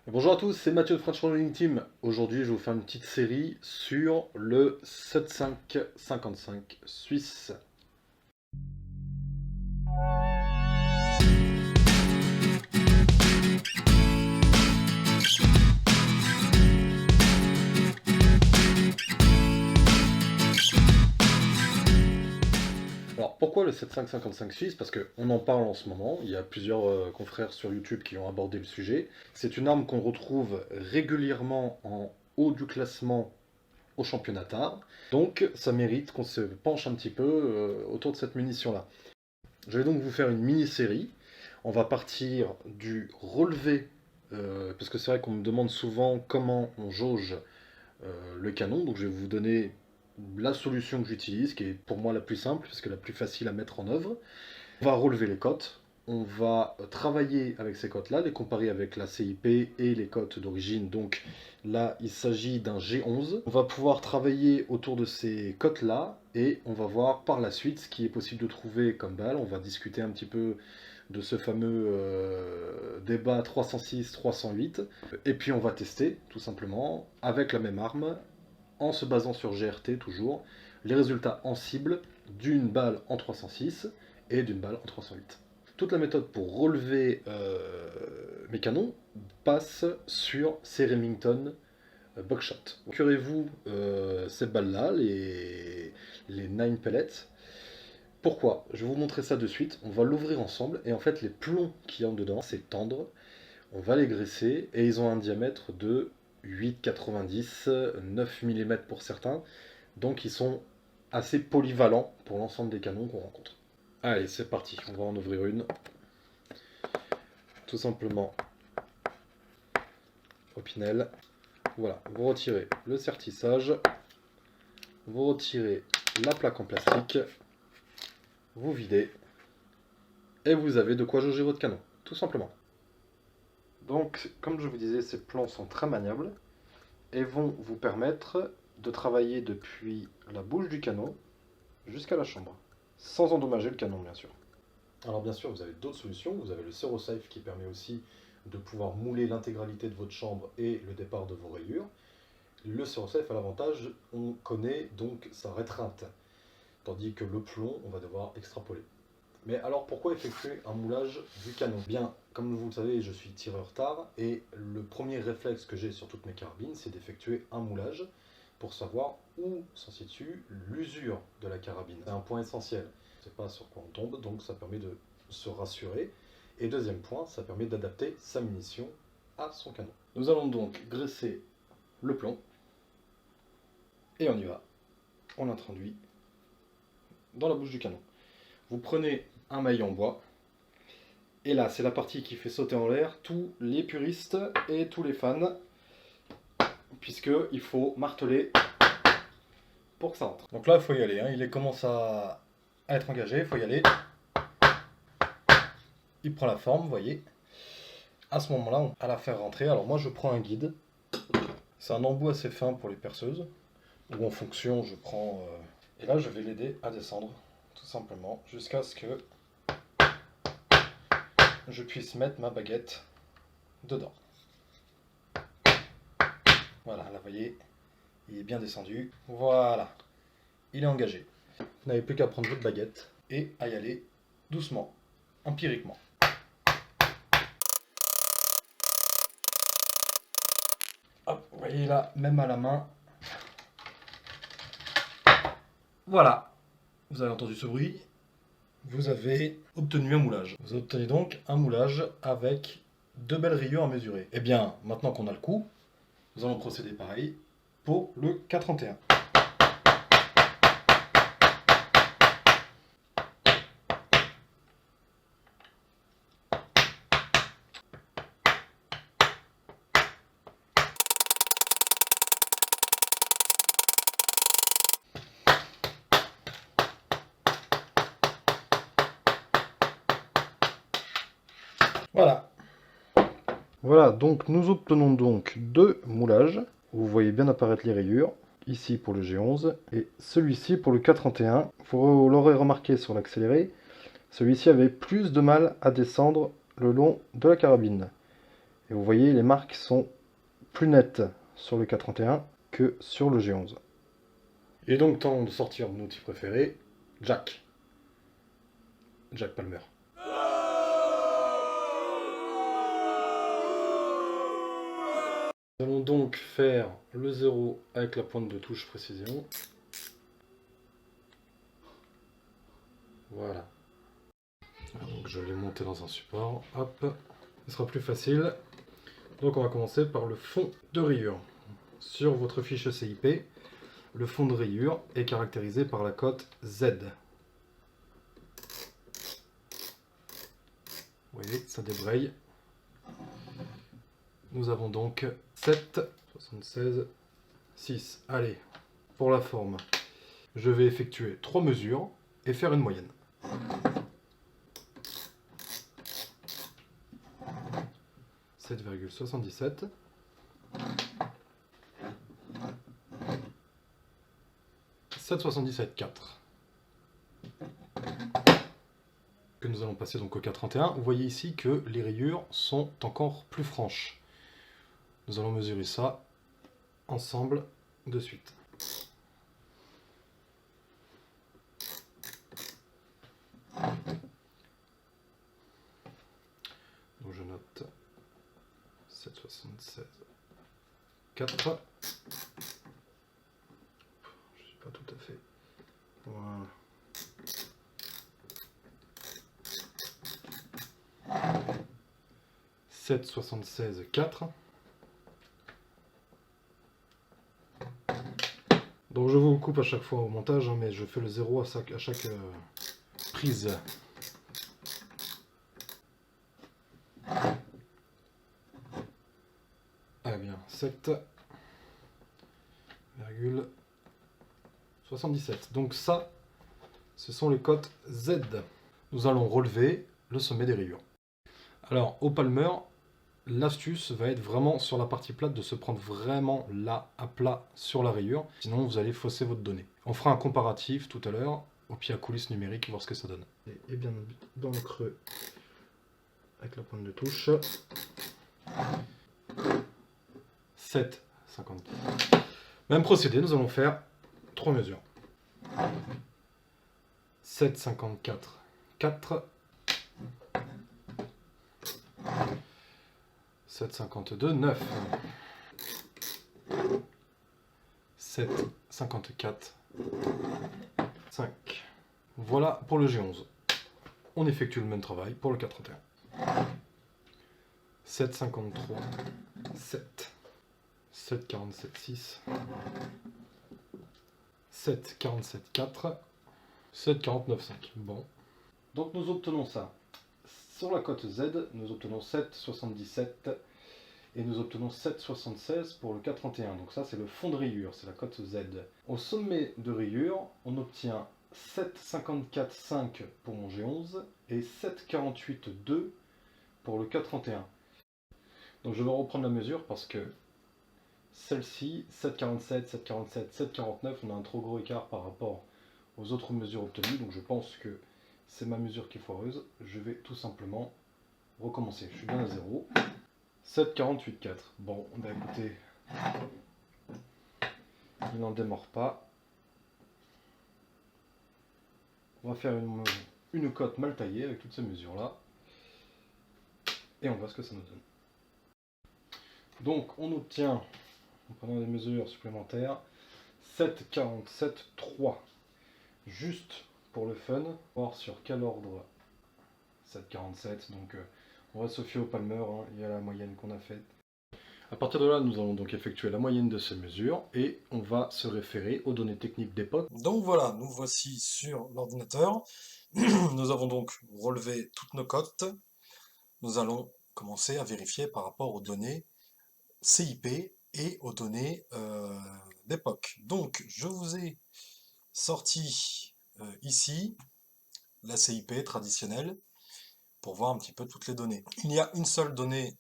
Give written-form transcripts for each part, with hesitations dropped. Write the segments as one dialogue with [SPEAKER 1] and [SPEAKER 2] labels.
[SPEAKER 1] Bonjour à tous, c'est Mathieu de French Rolling Team. Aujourd'hui, je vais vous faire une petite série sur le 7555 suisse. Alors, pourquoi le 7555 suisse? Parce qu'on en parle en ce moment. Il y a plusieurs confrères sur YouTube qui ont abordé le sujet. C'est une arme qu'on retrouve régulièrement en haut du classement au championnat tard. Donc, ça mérite qu'on se penche un petit peu autour de cette munition-là. Je vais donc vous faire une mini-série. On va partir du relevé, parce que c'est vrai qu'on me demande souvent comment on jauge le canon. Donc je vais vous donner la solution que j'utilise, qui est pour moi la plus simple, parce que la plus facile à mettre en œuvre. On va relever les cotes. On va travailler avec ces cotes-là, les comparer avec la CIP et les cotes d'origine. Donc là, il s'agit d'un G11. On va pouvoir travailler autour de ces cotes-là et on va voir par la suite ce qui est possible de trouver comme balle. On va discuter un petit peu de ce fameux débat 306-308. Et puis on va tester, tout simplement, avec la même arme, en se basant sur GRT toujours, les résultats en cible d'une balle en 306 et d'une balle en 308. Toute la méthode pour relever mes canons passe sur ces Remington Buckshot. Procurez-vous ces balles-là, les 9 pellets. Pourquoi? Je vais vous montrer ça de suite. On va l'ouvrir ensemble et en fait les plombs qu'il y a dedans, c'est tendre. On va les graisser et ils ont un diamètre de 8,90, 9 mm pour certains. Donc ils sont assez polyvalents pour l'ensemble des canons qu'on rencontre. Allez, c'est parti, on va en ouvrir une. Tout simplement au Pinel. Voilà, vous retirez le sertissage, vous retirez la plaque en plastique, vous videz, et vous avez de quoi jauger votre canon, tout simplement. Donc, comme je vous disais, ces plans sont très maniables et vont vous permettre de travailler depuis la bouche du canon jusqu'à la chambre, sans endommager le canon, bien sûr. Alors bien sûr, vous avez d'autres solutions. Vous avez le SeroSafe qui permet aussi de pouvoir mouler l'intégralité de votre chambre et le départ de vos rayures. Le SeroSafe a l'avantage, on connaît donc sa rétreinte, tandis que le plomb, on va devoir extrapoler. Mais alors pourquoi effectuer un moulage du canon? Bien, comme vous le savez, je suis tireur tard et le premier réflexe que j'ai sur toutes mes carabines, c'est d'effectuer un moulage pour savoir où se situe l'usure de la carabine. C'est un point essentiel. On ne sait pas sur quoi on tombe, donc ça permet de se rassurer. Et deuxième point, ça permet d'adapter sa munition à son canon. Nous allons donc graisser le plomb et on y va. On l'introduit dans la bouche du canon. Vous prenez un maillet en bois. Et là, c'est la partie qui fait sauter en l'air tous les puristes et tous les fans, puisqu'il faut marteler pour que ça rentre. Donc là, il faut y aller. Hein. Il commence à être engagé, il faut y aller. Il prend la forme, vous voyez. À ce moment-là, on va la faire rentrer. Alors moi, je prends un guide. C'est un embout assez fin pour les perceuses. Ou en fonction, je prends... Et là, je vais l'aider à descendre, tout simplement, jusqu'à ce que je puisse mettre ma baguette dedans. Voilà, là, vous voyez, il est bien descendu. Voilà, il est engagé. Vous n'avez plus qu'à prendre votre baguette et à y aller doucement, empiriquement. Hop, vous voyez là, même à la main. Voilà, vous avez entendu ce bruit. Vous avez obtenu un moulage. Vous obtenez donc un moulage avec deux belles rayures à mesurer. Et bien, maintenant qu'on a le coup, nous allons procéder pareil pour le 431. Voilà. Voilà, donc nous obtenons donc deux moulages. Vous voyez bien apparaître les rayures, ici pour le G11 et celui-ci pour le 431. Vous l'aurez remarqué sur l'accéléré, celui-ci avait plus de mal à descendre le long de la carabine. Et vous voyez, les marques sont plus nettes sur le K31 que sur le G11. Et donc, temps de sortir mon outil préféré, Jack. Jack Palmer. Nous allons donc faire le 0 avec la pointe de touche précision. Voilà. Donc je l'ai monté dans un support. Hop, ce sera plus facile. Donc on va commencer par le fond de rayure. Sur votre fiche CIP, le fond de rayure est caractérisé par la cote Z. Vous voyez, ça débraye. Nous avons donc 7, 76, 6. Allez, pour la forme, je vais effectuer 3 mesures et faire une moyenne. « 7,77 » 7,77,4 que nous allons passer donc au K31. Vous voyez ici que les rayures sont encore plus franches. Nous allons mesurer ça ensemble de suite. Donc je note 7,76,4. Je suis pas tout à fait. Voilà. 7,76,4. Donc je vous coupe à chaque fois au montage, hein, mais je fais le 0 à chaque prise. Ah bien, 7,77. Donc ça, ce sont les cotes Z. Nous allons relever le sommet des rayures. Alors, au Palmer, l'astuce va être vraiment sur la partie plate de se prendre vraiment là, à plat, sur la rayure. Sinon, vous allez fausser votre donnée. On fera un comparatif tout à l'heure, au pied à coulisses numériques, voir ce que ça donne. Et bien dans le creux, avec la pointe de touche. 7,54. Même procédé, nous allons faire 3 mesures. 7,54, 4. 7,52, 9. 7,54, 5. Voilà pour le G11. On effectue le même travail pour le K31. 7,53, 7. 7,47, 6. 7,47, 4. 7,49, 5. Bon. Donc nous obtenons ça. Sur la cote Z, nous obtenons 7,77 et nous obtenons 7,76 pour le K31. Donc ça, c'est le fond de rayure, c'est la cote Z. Au sommet de rayure, on obtient 7,54,5 pour mon G11 et 7,48,2 pour le K31. Donc je vais reprendre la mesure parce que celle-ci, 7,47, 7,47, 7,49, on a un trop gros écart par rapport aux autres mesures obtenues. Donc je pense que c'est ma mesure qui est foireuse. Je vais tout simplement recommencer. Je suis bien à 0. 7,48,4. Bon, bah écoutez, il n'en démord pas. On va faire une cote mal taillée avec toutes ces mesures-là. Et on voit ce que ça nous donne. Donc on obtient, en prenant des mesures supplémentaires, 7,47,3. Juste pour le fun, voir sur quel ordre 7,47. Donc on va se fier au Palmer, hein, il y a la moyenne qu'on a faite. À partir de là, nous allons donc effectuer la moyenne de ces mesures et on va se référer aux données techniques d'époque.
[SPEAKER 2] Donc voilà, nous voici sur l'ordinateur. Nous avons donc relevé toutes nos cotes. Nous allons commencer à vérifier par rapport aux données CIP et aux données d'époque. Donc je vous ai sorti ici la CIP traditionnelle pour voir un petit peu toutes les données. Il y a une seule donnée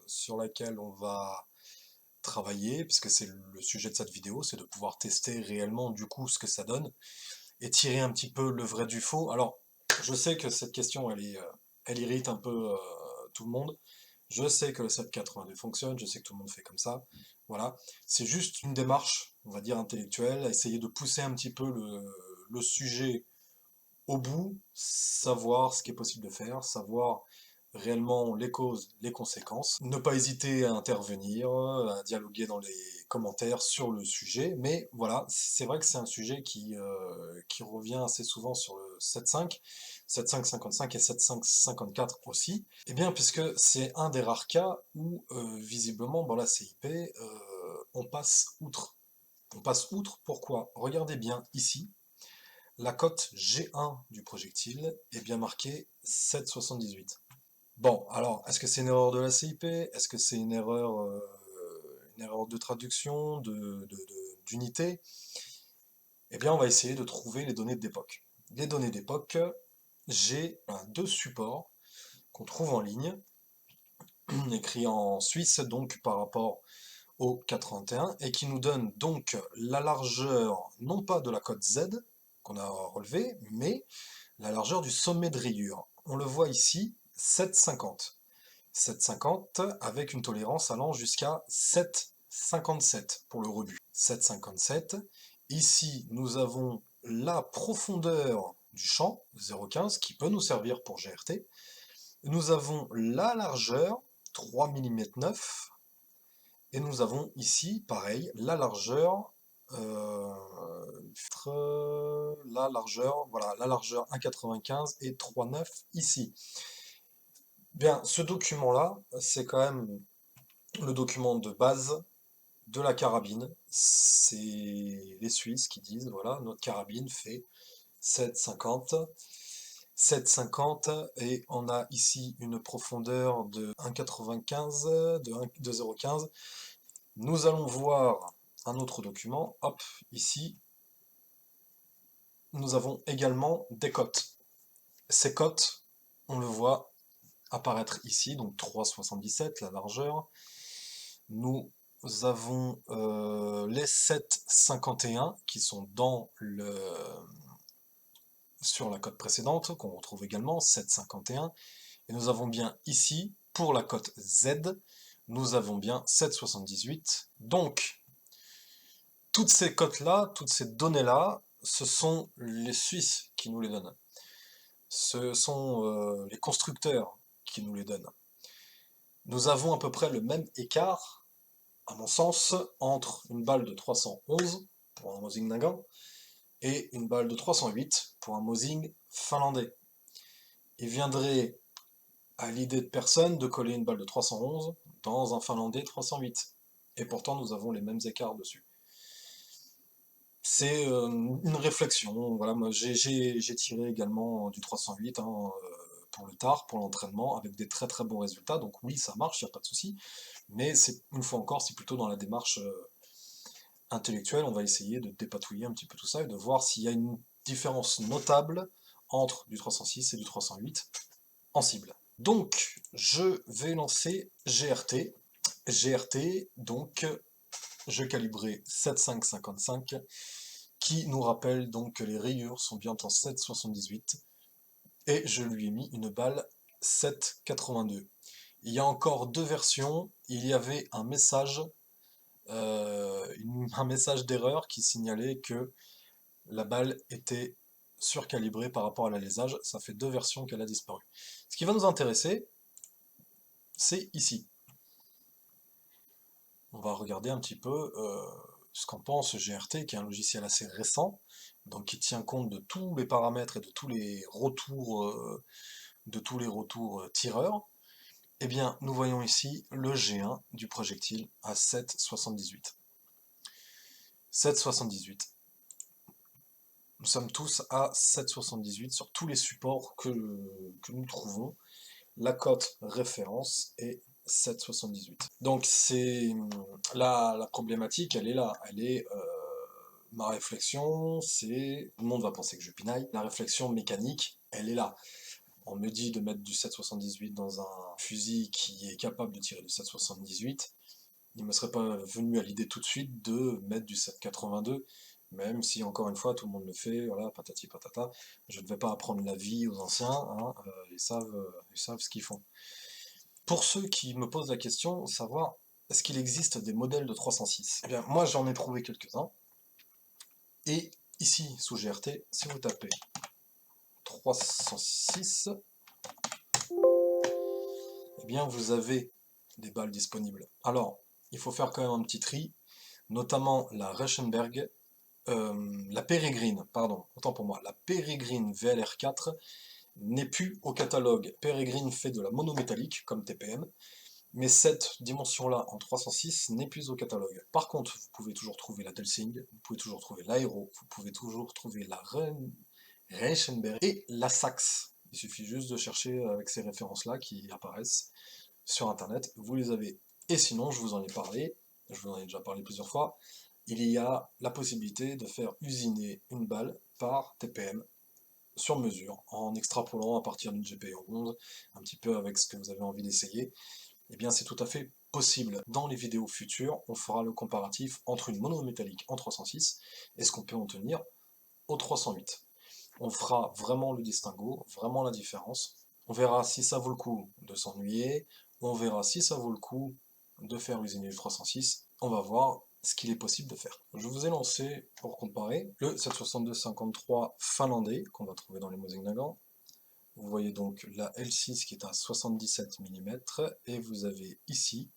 [SPEAKER 2] sur laquelle on va travailler, puisque c'est le sujet de cette vidéo, c'est de pouvoir tester réellement du coup ce que ça donne et tirer un petit peu le vrai du faux. Alors, je sais que cette question, elle irrite un peu tout le monde. Je sais que le 782 fonctionne, je sais que tout le monde fait comme ça. Voilà. C'est juste une démarche, on va dire, intellectuelle, à essayer de pousser un petit peu le sujet au bout, savoir ce qui est possible de faire, savoir réellement les causes, les conséquences, ne pas hésiter à intervenir, à dialoguer dans les commentaires sur le sujet, mais voilà, c'est vrai que c'est un sujet qui revient assez souvent sur le 7.5, 7.5.55 et 7.5.54 aussi, et bien puisque c'est un des rares cas où visiblement dans la CIP, on passe outre. On passe outre, pourquoi? Regardez bien ici, la cote G1 du projectile est bien marquée 7,78. Bon, alors, est-ce que c'est une erreur de la CIP? Est-ce que c'est une erreur de traduction, d'unité? Eh bien, on va essayer de trouver les données d'époque. Les données d'époque, j'ai deux supports qu'on trouve en ligne, écrits en Suisse, donc par rapport au 81, et qui nous donnent donc la largeur, non pas de la cote Z, qu'on a relevée, mais la largeur du sommet de rayure. On le voit ici, 7,50. 7,50 avec une tolérance allant jusqu'à 7,57 pour le rebut. 7,57. Ici, nous avons la profondeur du champ, 0,15, qui peut nous servir pour GRT. Nous avons la largeur, 3,9 mm, et nous avons ici, pareil, la largeur, voilà, la largeur 1,95 et 3,9 ici. Bien, ce document-là, c'est quand même le document de base de la carabine. C'est les Suisses qui disent, voilà, notre carabine fait 7,50. 7,50 et on a ici une profondeur de 1,95, de 0,15. Nous allons voir un autre document. Hop, ici, nous avons également des cotes. Ces cotes, on le voit apparaître ici, donc 3,77 la largeur. Nous avons les 7,51 qui sont sur la cote précédente, qu'on retrouve également, 7,51. Et nous avons bien ici, pour la cote Z, nous avons bien 7,78. Donc, toutes ces cotes-là, toutes ces données-là, ce sont les Suisses qui nous les donnent. Ce sont les constructeurs qui nous les donnent. Nous avons à peu près le même écart, à mon sens, entre une balle de 311 pour un Mosing Nagant et une balle de 308 pour un Mosing finlandais. Il viendrait à l'idée de personne de coller une balle de 311 dans un finlandais 308. Et pourtant, nous avons les mêmes écarts dessus. C'est une réflexion. Voilà, moi j'ai tiré également du 308 pour le tard, pour l'entraînement, avec des très très bons résultats. Donc oui, ça marche, il n'y a pas de souci. Mais c'est une fois encore, c'est plutôt dans la démarche intellectuelle. On va essayer de dépatouiller un petit peu tout ça et de voir s'il y a une différence notable entre du 306 et du 308 en cible. Donc, je vais lancer GRT. GRT, donc, je calibrais 7,555 qui nous rappelle donc que les rayures sont bien en 7,78 et je lui ai mis une balle 7,82. Il y a encore deux versions. Il y avait un message d'erreur qui signalait que la balle était surcalibrée par rapport à l'alésage. Ça fait deux versions qu'elle a disparu. Ce qui va nous intéresser, c'est ici. On va regarder un petit peu ce qu'en pense GRT, qui est un logiciel assez récent, donc qui tient compte de tous les paramètres et de tous les retours tireurs. Eh bien, nous voyons ici le G1 du projectile à 7,78. 7,78. Nous sommes tous à 7,78 sur tous les supports que nous trouvons. La cote référence est 7,78. Donc c'est la problématique, elle est là. Elle est ma réflexion, c'est tout le monde va penser que je pinaille. La réflexion mécanique, elle est là. On me dit de mettre du 7,78 dans un fusil qui est capable de tirer du 7,78. Il ne me serait pas venu à l'idée tout de suite de mettre du 7,82, même si encore une fois tout le monde le fait, voilà, patati patata. Je ne vais pas apprendre la vie aux anciens, hein, ils savent ce qu'ils font. Pour ceux qui me posent la question, savoir est-ce qu'il existe des modèles de 306? Eh bien, moi j'en ai trouvé quelques-uns. Et ici, sous GRT, si vous tapez 306, eh bien vous avez des balles disponibles. Alors, il faut faire quand même un petit tri, notamment la Reichenberg, la Peregrine, pardon, autant pour moi, la Peregrine VLR4 n'est plus au catalogue. Peregrine fait de la monométallique, comme TPM, mais cette dimension-là, en 306, n'est plus au catalogue. Par contre, vous pouvez toujours trouver la Delsing, vous pouvez toujours trouver l'Aero, vous pouvez toujours trouver la Reichenberg et la Sax. Il suffit juste de chercher avec ces références-là qui apparaissent sur Internet, vous les avez. Et sinon, je vous en ai parlé, je vous en ai déjà parlé plusieurs fois, il y a la possibilité de faire usiner une balle par TPM sur mesure, en extrapolant à partir d'une GPU 11, un petit peu avec ce que vous avez envie d'essayer. Eh bien, c'est tout à fait possible. Dans les vidéos futures, on fera le comparatif entre une monométallique en 306 et ce qu'on peut en tenir au 308. On fera vraiment le distinguo, vraiment la différence. On verra si ça vaut le coup de s'ennuyer, on verra si ça vaut le coup de faire usiner le 306. On va voir ce qu'il est possible de faire. Je vous ai lancé, pour comparer, le 762-53 finlandais qu'on va trouver dans les Mosin Nagant. Vous voyez donc la L6 qui est à 77 mm et vous avez ici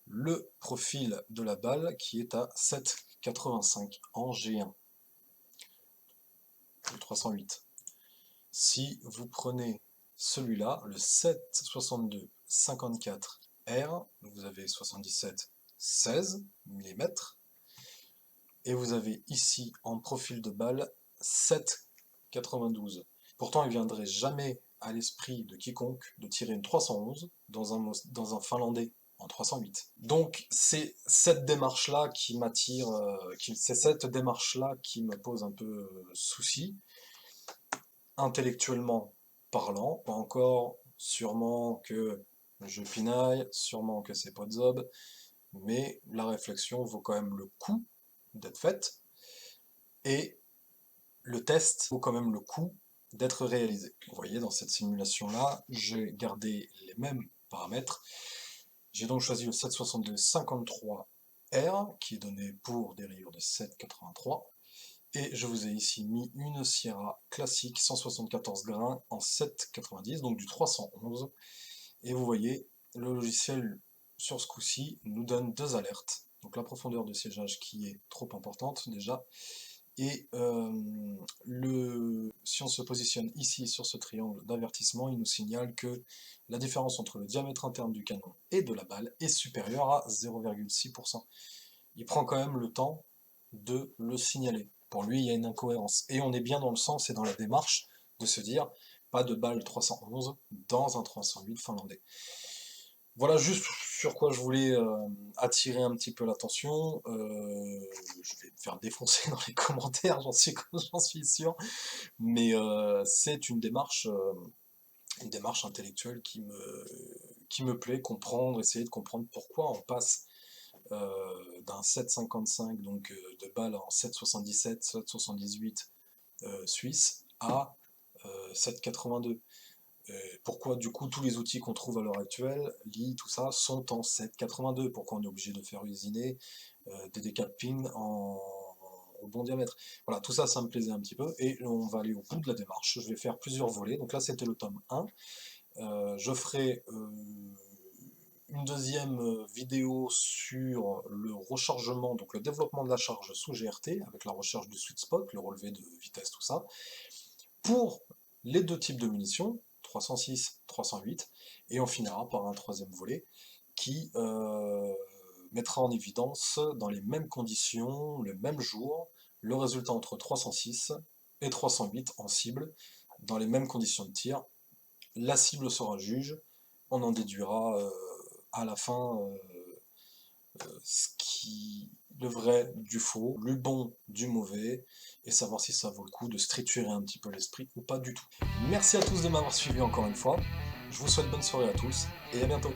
[SPEAKER 2] le profil de la balle qui est à 7,85 en G1, le 308. Si vous prenez celui-là, le 7,62-54R, vous avez 77,16 mm, et vous avez ici en profil de balle 7,92. Pourtant, il ne viendrait jamais à l'esprit de quiconque de tirer une 311 dans un finlandais en 308. Donc c'est cette démarche-là qui m'attire, c'est cette démarche-là qui me pose un peu souci, intellectuellement parlant. Pas encore, sûrement que je pinaille, sûrement que c'est pas de zob, mais la réflexion vaut quand même le coup d'être faite, et le test vaut quand même le coup d'être réalisé. Vous voyez, dans cette simulation-là, j'ai gardé les mêmes paramètres. J'ai donc choisi le 762-53R, qui est donné pour des rayures de 7,83, et je vous ai ici mis une Sierra classique 174 grains en 7,90, donc du 311, et vous voyez, le logiciel sur ce coup-ci nous donne deux alertes, donc la profondeur de siégeage qui est trop importante déjà, et si on se positionne ici sur ce triangle d'avertissement, il nous signale que la différence entre le diamètre interne du canon et de la balle est supérieure à 0,6%. Il prend quand même le temps de le signaler. Pour lui, il y a une incohérence. Et on est bien dans le sens et dans la démarche de se dire, pas de balle 311 dans un 308 finlandais. Voilà juste sur quoi je voulais attirer un petit peu l'attention. Je vais me faire défoncer dans les commentaires, j'en suis sûr. Mais c'est une démarche intellectuelle qui me plaît, comprendre, essayer de comprendre pourquoi on passe d'un 7,55 donc de balles en 7,77, 7,78 suisse à 7,82. Pourquoi du coup tous les outils qu'on trouve à l'heure actuelle, Lee, tout ça, sont en 7,82? Pourquoi on est obligé de faire usiner des décapings au bon diamètre? Voilà, tout ça, ça me plaisait un petit peu, et on va aller au bout de la démarche. Je vais faire plusieurs volets, donc là c'était le tome 1. Je ferai une deuxième vidéo sur le rechargement, donc le développement de la charge sous GRT, avec la recherche du sweet spot, le relevé de vitesse, tout ça, pour les deux types de munitions, 306, 308, et on finira par un troisième volet qui mettra en évidence dans les mêmes conditions, le même jour, le résultat entre 306 et 308 en cible, dans les mêmes conditions de tir. La cible sera juge, on en déduira à la fin le vrai du faux, le bon du mauvais, et savoir si ça vaut le coup de se triturer un petit peu l'esprit ou pas du tout. Merci à tous de m'avoir suivi encore une fois, je vous souhaite bonne soirée à tous, et à bientôt.